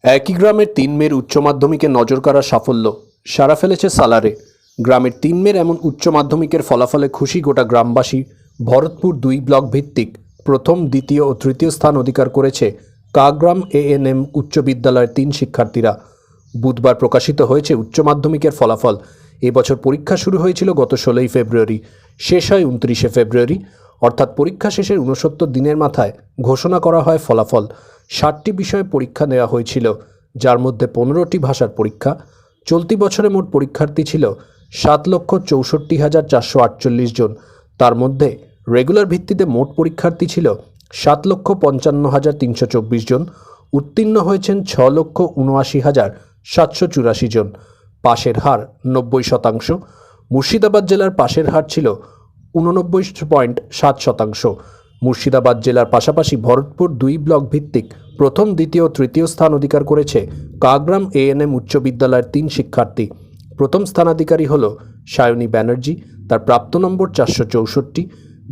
একই গ্রামের ৩ মেয়ের উচ্চ মাধ্যমিকে নজর কাড়া সাফল্য সাড়া ফেলেছে সালারে। গ্রামের ৩ মেয়ের এমন উচ্চ মাধ্যমিকের ফলাফলে খুশি গোটা গ্রামবাসী। ভরতপুর ২ ব্লক ভিত্তিক প্রথম, দ্বিতীয় ও তৃতীয় স্থান অধিকার করেছে কাগ্রাম এএনএম উচ্চ বিদ্যালয়ের ৩ শিক্ষার্থীরা। বুধবার প্রকাশিত হয়েছে উচ্চ মাধ্যমিকের ফলাফল। এবছর পরীক্ষা শুরু হয়েছিল গত ১৬ই ফেব্রুয়ারি, শেষ হয় ২৯শে ফেব্রুয়ারি, অর্থাৎ পরীক্ষা শেষের ৬৯ দিনের মাথায় ঘোষণা করা হয় ফলাফল। ৬০টি বিষয়ে পরীক্ষা নেওয়া হয়েছিল, যার মধ্যে ১৫টি ভাষার পরীক্ষা। চলতি বছরে মোট পরীক্ষার্থী ছিল ৭,৬৪,৪৪৮ জন। তার মধ্যে রেগুলার ভিত্তিতে মোট পরীক্ষার্থী ছিল ৭,৫৫,৩২৪ জন। উত্তীর্ণ হয়েছেন ৬,৭৯,৭৮৪ জন। পাশের হার ৯০%। মুর্শিদাবাদ জেলার পাশের হার ছিল ৮৯.৭%। মুর্শিদাবাদ জেলার পাশাপাশি ভরতপুর ২ ব্লক ভিত্তিক প্রথম, দ্বিতীয় ও তৃতীয় স্থান অধিকার করেছে কাগ্রাম এএনএম উচ্চ বিদ্যালয়ের ৩ শিক্ষার্থী। প্রথম স্থানাধিকারী হল সায়নী ব্যানার্জি, তার প্রাপ্ত নম্বর ৪৬৪।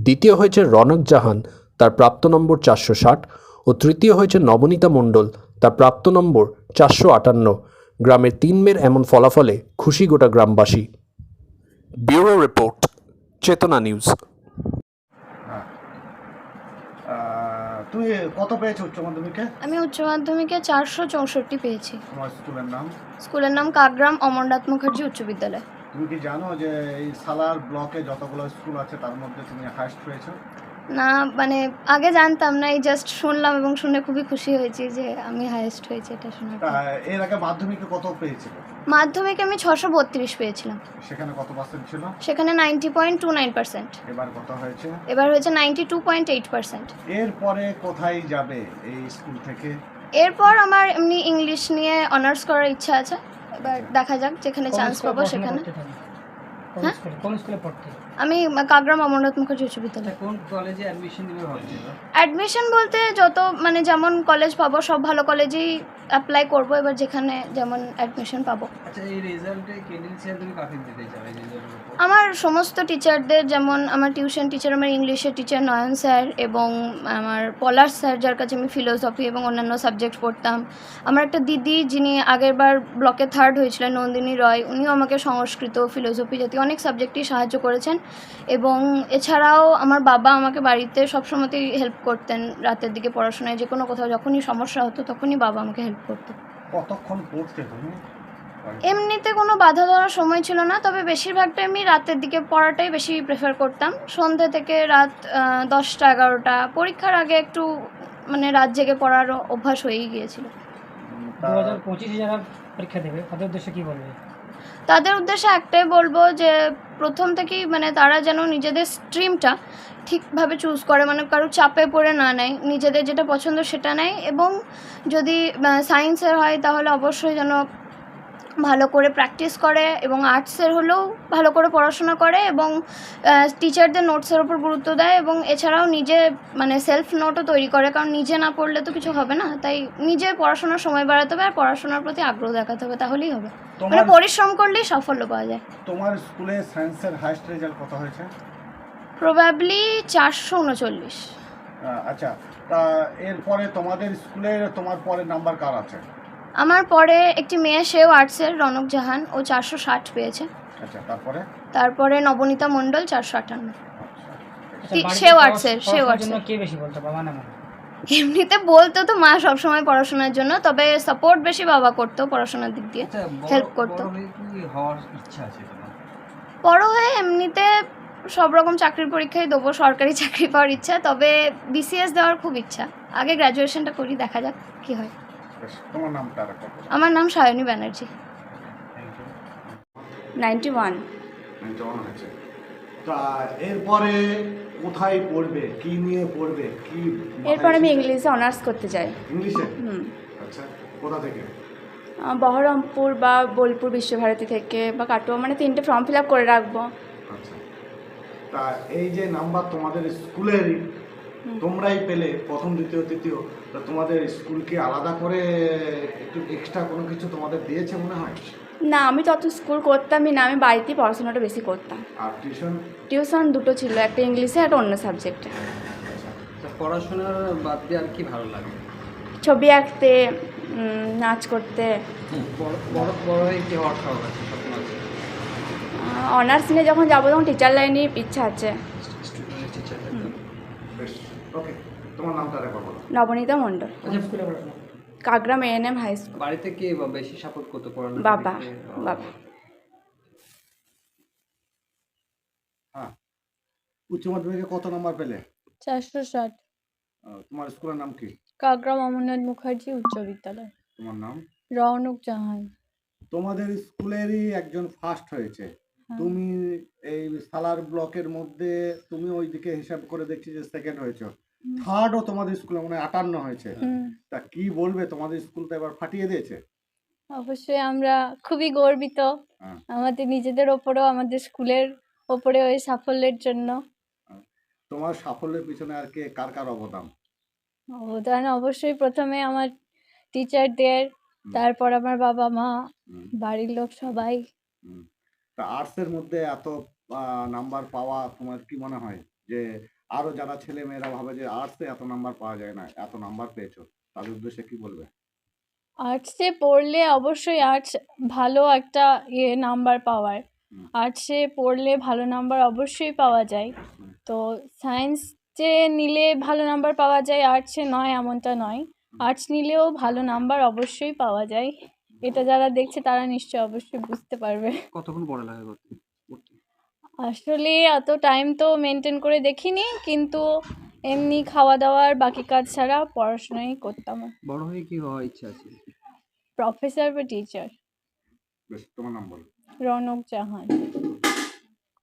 দ্বিতীয় হয়েছে রনক জাহান, তার প্রাপ্ত নম্বর ৪৬০, ও তৃতীয় হয়েছে নবনীতা মণ্ডল, তার প্রাপ্ত নম্বর ৪৫৮। গ্রামের ৩ মেয়ের এমন ফলাফলে খুশি গোটা গ্রামবাসী। ব্যুরো রিপোর্ট, চেতনা নিউজ। তুই কত পেয়েছো উচ্চ মাধ্যমিকে? আমি উচ্চ মাধ্যমিকে ৪৬৪ পেয়েছি। তোমার স্কুলের নাম? স্কুলের নাম কাগ্রাম অমরনাথ মুখার্জি উচ্চ বিদ্যালয়। তুমি কি জানো যে এই সালার ব্লকে যতগুলো স্কুল আছে তার মধ্যে তুমি হাইস্ট পেয়েছো? না, মানে আগে জানতাম না, এই জাস্ট শুনলাম এবং শুনে খুবই খুশি হয়েছি যে আমি হাইয়েস্ট হয়েছি এটা শোনার পর। এর আগে মাধ্যমিকে কত পেয়েছিলে? মাধ্যমিকে আমি ৬৩২ পেয়েছিলাম। সেখানে কত পার্সেন্ট ছিল? সেখানে 90.29%। এবার কত হয়েছে? এবার হয়েছে 92.8%। এরপরে কোথায় যাবে এই স্কুল থেকে? এরপর আমার এমনি ইংলিশ নিয়ে অনার্স করার ইচ্ছা আছে। এবার দেখা যাক যেখানে চান্স পাবো সেখানে। হ্যাঁ, কোন স্কুলে পড়তে? আমি কাগ্রাম অমরনাথ মুখার্জি উচ্চ বিদ্যালয়। কোন কলেজে অ্যাডমিশন নিবে ভাবছিল? অ্যাডমিশন বলতে যত মানে যেমন কলেজ পাবো সব ভালো কলেজেই অ্যাপ্লাই করব, এবার যেখানে যেমন অ্যাডমিশন পাবো। আচ্ছা, এই রেজাল্টে ক্রেডেনশিয়াল তুমি কাকে দিতে চাও এই রেজাল্টের উপর? আমার সমস্ত টিচারদের, যেমন আমার টিউশন টিচার, আমার ইংলিশের টিচার নয়ন স্যার, এবং আমার পলাশ স্যার যার কাছে আমি ফিলোসফি এবং অন্যান্য সাবজেক্ট পড়তাম। আমার একটা দিদি যিনি আগেরবার ব্লকে 3rd হয়েছিলেন, নন্দিনী রয়, উনিও আমাকে সংস্কৃত, ফিলোসফি জাতীয় অনেক সাবজেক্টেই সাহায্য করেছেন। এবং এছাড়াও আমার বাবা আমাকে বাড়িতে সবসময়তেই হেল্প করতেন রাতের দিকে পড়াশোনায়, যে কোনো কোথাও যখনই সমস্যা হতো তখনই বাবা আমাকে হেল্প করতো। কতক্ষণ পড়তে তুমি? এমনিতে কোনো বাধা ধরার সময় ছিল না, তবে বেশিরভাগটা আমি রাতের দিকে পড়াটাই বেশি প্রেফার করতাম। সন্ধ্যে থেকে রাত 10টা 11টা, পরীক্ষার আগে একটু মানে রাত জেগে পড়ার অভ্যাস হয়েই গিয়েছিল। 2025 যারা পরীক্ষা দেবে তাদের উদ্দেশ্যে কি বলবে? তাদের উদ্দেশ্যে একটাই বলবো যে প্রথম থেকেই মানে তারা যেন নিজেদের স্ট্রিমটা ঠিকভাবে চুজ করে, মানে কারো চাপে পড়ে না নেয়, নিজেদের যেটা পছন্দ সেটা নেয়। এবং যদি সায়েন্সের হয় তাহলে অবশ্যই যেন ভালো করে প্র্যাকটিস করে, এবং আর্টসের হলেও ভালো করে পড়াশোনা করে, এবং টিচারদের নোটসের ওপর গুরুত্ব দেয়, এবং এছাড়াও নিজে মানে সেলফ নোটও তৈরি করে, কারণ নিজে না পড়লে তো কিছু হবে না। তাই নিজে পড়াশোনার সময় বাড়াতে হবে আর পড়াশোনার প্রতি আগ্রহ দেখাতে হবে, তাহলেই হবে। মানে পরিশ্রম করলেই সাফল্য পাওয়া যায়। তোমার স্কুলে সায়েন্সের হাইস্ট রেজাল্ট কত হয়েছে? প্রবাবলি 439। আচ্ছা, তা এরপরে তোমাদের স্কুলে তোমার পরে নাম্বার কার আছে? আমার পরে একটি মেয়ে, সেও আর্টসের, রনক জাহান, ও 460 পেয়েছে। আচ্ছা, তারপরে? তারপরে নবনীতা মণ্ডল 458। আচ্ছা, সেও আর্টসের। কে বেশি বলতো, বাবা না মা? এমনিতে বলতো তো মা সবসময় পড়াশোনার জন্য, তবে সাপোর্ট বেশি বাবা করতো পড়াশোনার দিক দিয়ে, হেল্প করতো। কি হওয়ার ইচ্ছা আছে তোমার? বড় হয়ে এমনিতে সব রকম চাকরির পরীক্ষায় দেবো, সরকারি চাকরি পাওয়ার ইচ্ছা, তবে বিসিএস দেওয়ার খুব ইচ্ছা। আগে গ্র্যাজুয়েশনটা করি, দেখা যাক কী হয়। তোমার নামটা আরেকটা বলো। আমার নাম সায়নী ব্যানার্জি। 91 আছে। তা এরপরে কোথায় পড়বে, কি নিয়ে পড়বে, কি? এরপর আমি ইংলিশে অনার্স করতে চাই। ইংলিশে? আচ্ছা, কোথা থেকে? বহরমপুর বা বোলপুর বিশ্বভারতী থেকে বা কাটোয়া, মানে 3টে ফর্ম ফিল আপ করে রাখবো। আচ্ছা, তা এই যে নাম্বার তোমাদের স্কুলেরই তোমরাই পেলে প্রথম, দ্বিতীয়, তৃতীয়, তা তোমাদের স্কুলকে আলাদা করে একটু এক্সট্রা কোনো কিছু তোমাদের দিয়েছে মনে হয়? না, আমি তত স্কুল করতামই না, আমি বাড়িতেই পড়াশোনাটা বেশি করতাম। আর টিউশন? টিউশন 2টো ছিল, একটা ইংলিশে একটা অন্য সাবজেক্টে। পড়াশোনার বাদ দিয়ে আর কি ভালো লাগে? ছবি আঁকতে, নাচ করতে। বড় হয়ে কি হওয়ার শখ আছে, স্বপ্ন আছে? অনার্স নিয়ে যখন যাবো তখন টিচার লাইনে ইচ্ছা আছে। Student teacher. বেশ, ওকে, তোমার নামটা রেকর্ড করো। নবনীতা মণ্ডল, আচ্ছা স্কুলে পড়াশোনা কাগ্রাম A&M হাই স্কুল। বাড়িতে কে বেশি সাপোর্ট করতে পড়ানো? বাবা বাবা। হ্যাঁ, উচ্চ মাধ্যমিকে কত নাম্বার পেলে? 460। তোমার স্কুলের নাম কি? কাগ্রাম অমরনাথ মুখার্জি উচ্চ বিদ্যালয়। তোমার নাম? রওনক জাহান। তোমাদের স্কুলেরই একজন ফার্স্ট হয়েছে। তুমি এই সালার ব্লকের মধ্যে তুমি ওইদিকে হিসাব করে দেখছি যে সেকেন্ড হয়েছে। থার্ডও তোমাদের স্কুলে মানে 58 হয়েছে। তা কি বলবে, তোমাদের স্কুল তো এবার ফাটিয়ে দিয়েছে। অবশ্যই আমরা খুবই গর্বিত হ্যাঁ। আমাদের নিজেদের ওপরেও, আমাদের স্কুলের ওপরে ওই সাফল্যের জন্য। তোমার সাফল্যের পিছনে আর কে কার কার অবদান? অবদান অবশ্যই প্রথমে আমার টিচারদের, তারপর আমার বাবা মা, বাড়ির লোক সবাই। তা আর্টসের মধ্যে এত নাম্বার পাওয়া তোমার কি মনে হয় যে আরো যারা ছেলে মেয়েরা ভাবে যে আর্টসে এত নাম্বার পাওয়া যায় না, এত নাম্বার পেয়েছো, তাদের উদ্দেশ্যে কি বলবে? আর্টসে পড়লে অবশ্যই আর্টস ভালো একটা নাম্বার পাওয়ার। আর্টসে পড়লে ভালো নাম্বার অবশ্যই পাওয়া যায়। তো সায়েন্সে নিলে ভালো নাম্বার পাওয়া যায়, আর্টসে নয় এমনটা নয়। আর্টস নিলেও ভালো নাম্বার অবশ্যই পাওয়া যায়। এটা যারা দেখছে তারা নিশ্চয়ই অবশ্যই বুঝতে পারবে। কতক্ষণ পড়ালেখা করতে? আসলে এত টাইম তো মেনটেন করে দেখিনি, কিন্তু এমনি খাওয়া দাওয়ার বাকি কাজ ছাড়া পড়াশোনাই করতাম। বড় হয়ে কি হওয়ার ইচ্ছা আছে? প্রফেসর বা টিচার। বেশ, তোমার নাম বলো। রৌনক জাহান।